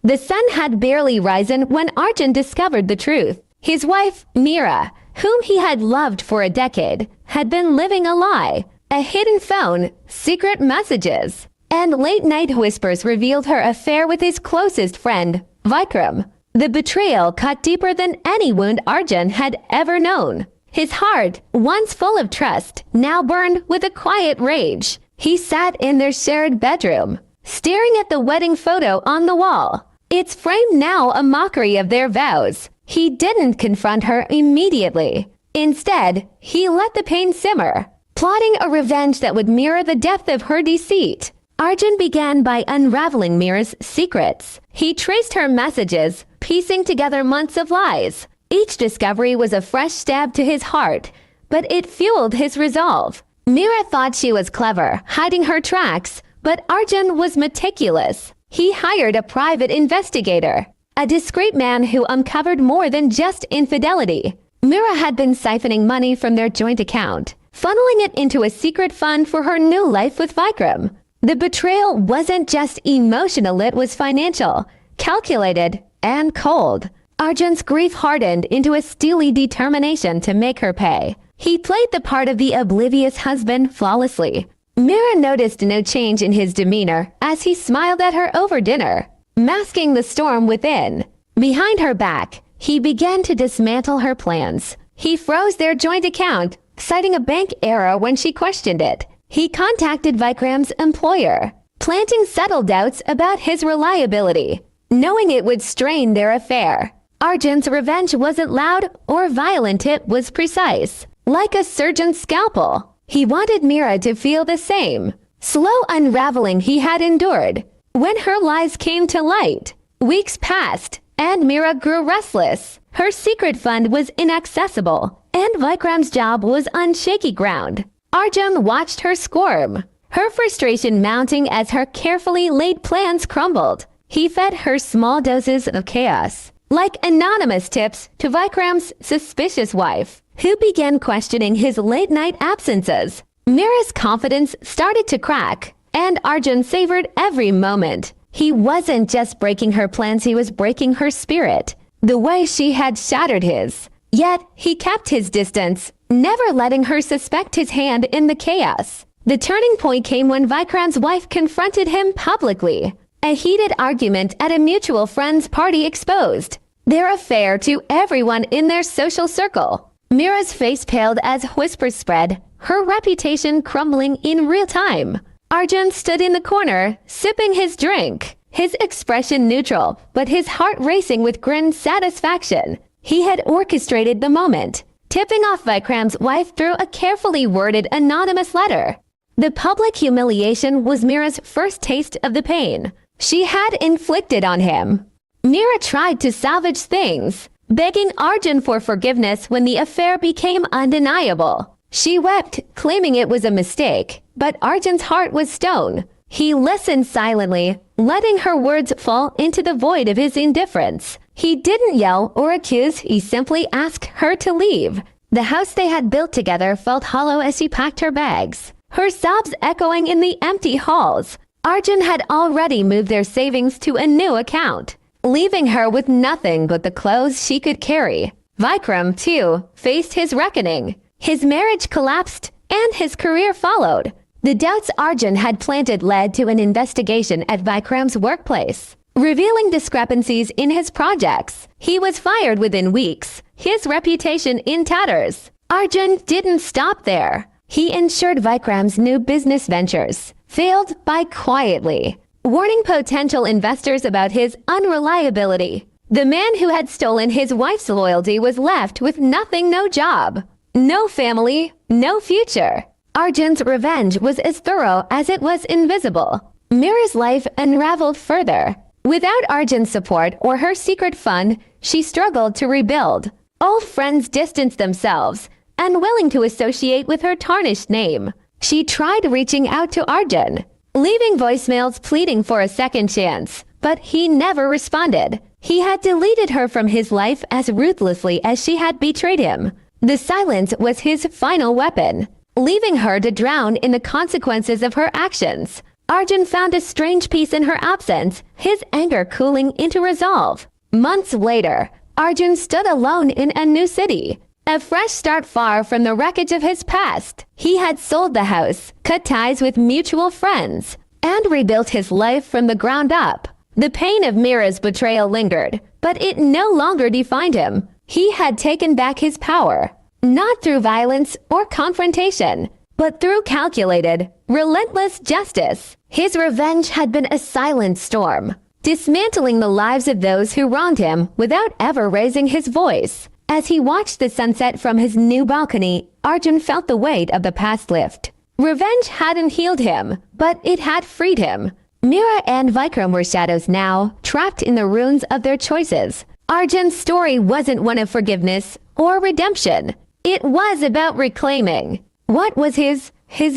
The sun had barely risen when Arjun discovered the truth. His wife, Meera, whom he had loved for a decade, had been living a lie. A hidden phone, secret messages, and late-night whispers revealed her affair with his closest friend, Vikram. The betrayal cut deeper than any wound Arjun had ever known. His heart, once full of trust, now burned with a quiet rage. He sat in their shared bedroom, staring at the wedding photo on the wall. Its frame now a mockery of their vows. He didn't confront her immediately. Instead, he let the pain simmer, plotting a revenge that would mirror the depth of her deceit. Arjun began by unraveling Meera's secrets. He traced her messages, piecing together months of lies. Each discovery was a fresh stab to his heart, but it fueled his resolve. Meera thought she was clever, hiding her tracks, but Arjun was meticulous. He hired a private investigator, a discreet man who uncovered more than just infidelity. Meera had been siphoning money from their joint account, funneling it into a secret fund for her new life with Vikram. The betrayal wasn't just emotional, it was financial, calculated, and cold. Arjun's grief hardened into a steely determination to make her pay. He played the part of the oblivious husband flawlessly. Meera noticed no change in his demeanor as he smiled at her over dinner, masking the storm within. Behind her back, he began to dismantle her plans. He froze their joint account, citing a bank error when she questioned it. He contacted Vikram's employer, planting subtle doubts about his reliability, knowing it would strain their affair. Arjun's revenge wasn't loud or violent, it was precise, like a surgeon's scalpel. He wanted Meera to feel the same slow unraveling he had endured. When her lies came to light, weeks passed, and Meera grew restless. Her secret fund was inaccessible, and Vikram's job was on shaky ground. Arjun watched her squirm, her frustration mounting as her carefully laid plans crumbled. He fed her small doses of chaos, like anonymous tips to Vikram's suspicious wife, who began questioning his late-night absences. Meera's confidence started to crack, and Arjun savored every moment. He wasn't just breaking her plans, he was breaking her spirit, the way she had shattered his. Yet, he kept his distance, never letting her suspect his hand in the chaos. The turning point came when Vikram's wife confronted him publicly. A heated argument at a mutual friend's party exposed their affair to everyone in their social circle. Meera's face paled as whispers spread, her reputation crumbling in real time. Arjun stood in the corner, sipping his drink, his expression neutral, but his heart racing with grim satisfaction. He had orchestrated the moment, tipping off Vikram's wife through a carefully worded anonymous letter. The public humiliation was Meera's first taste of the pain she had inflicted on him. Meera tried to salvage things, begging Arjun for forgiveness when the affair became undeniable. She wept, claiming it was a mistake, but Arjun's heart was stone. He listened silently, letting her words fall into the void of his indifference. He didn't yell or accuse, he simply asked her to leave. The house they had built together felt hollow as she packed her bags, her sobs echoing in the empty halls. Arjun had already moved their savings to a new account, leaving her with nothing but the clothes she could carry. Vikram, too, faced his reckoning. His marriage collapsed, and his career followed. The doubts Arjun had planted led to an investigation at Vikram's workplace, revealing discrepancies in his projects. He was fired within weeks, his reputation in tatters. Arjun didn't stop there. He ensured Vikram's new business ventures failed by quietly, warning potential investors about his unreliability. The man who had stolen his wife's loyalty was left with nothing, no job, no family, no future. Arjun's revenge was as thorough as it was invisible. Meera's life unraveled further. Without Arjun's support or her secret fund, she struggled to rebuild. Old friends distanced themselves, unwilling to associate with her tarnished name. She tried reaching out to Arjun, leaving voicemails pleading for a second chance, but he never responded. He had deleted her from his life as ruthlessly as she had betrayed him. The silence was his final weapon, leaving her to drown in the consequences of her actions. Arjun found a strange peace in her absence, his anger cooling into resolve. Months later, Arjun stood alone in a new city. A fresh start far from the wreckage of his past. He had sold the house, cut ties with mutual friends, and rebuilt his life from the ground up. The pain of Mira's betrayal lingered, but it no longer defined him. He had taken back his power, not through violence or confrontation, but through calculated, relentless justice. His revenge had been a silent storm, dismantling the lives of those who wronged him without ever raising his voice. As he watched the sunset from his new balcony, Arjun felt the weight of the past lift. Revenge hadn't healed him, but it had freed him. Mira and Vikram were shadows now, trapped in the ruins of their choices. Arjun's story wasn't one of forgiveness or redemption. It was about reclaiming what was his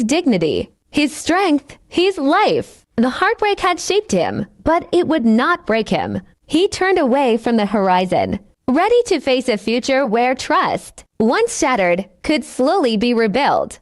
dignity, his strength, his life. The heartbreak had shaped him, but it would not break him. He turned away from the horizon, ready to face a future where trust, once shattered, could slowly be rebuilt.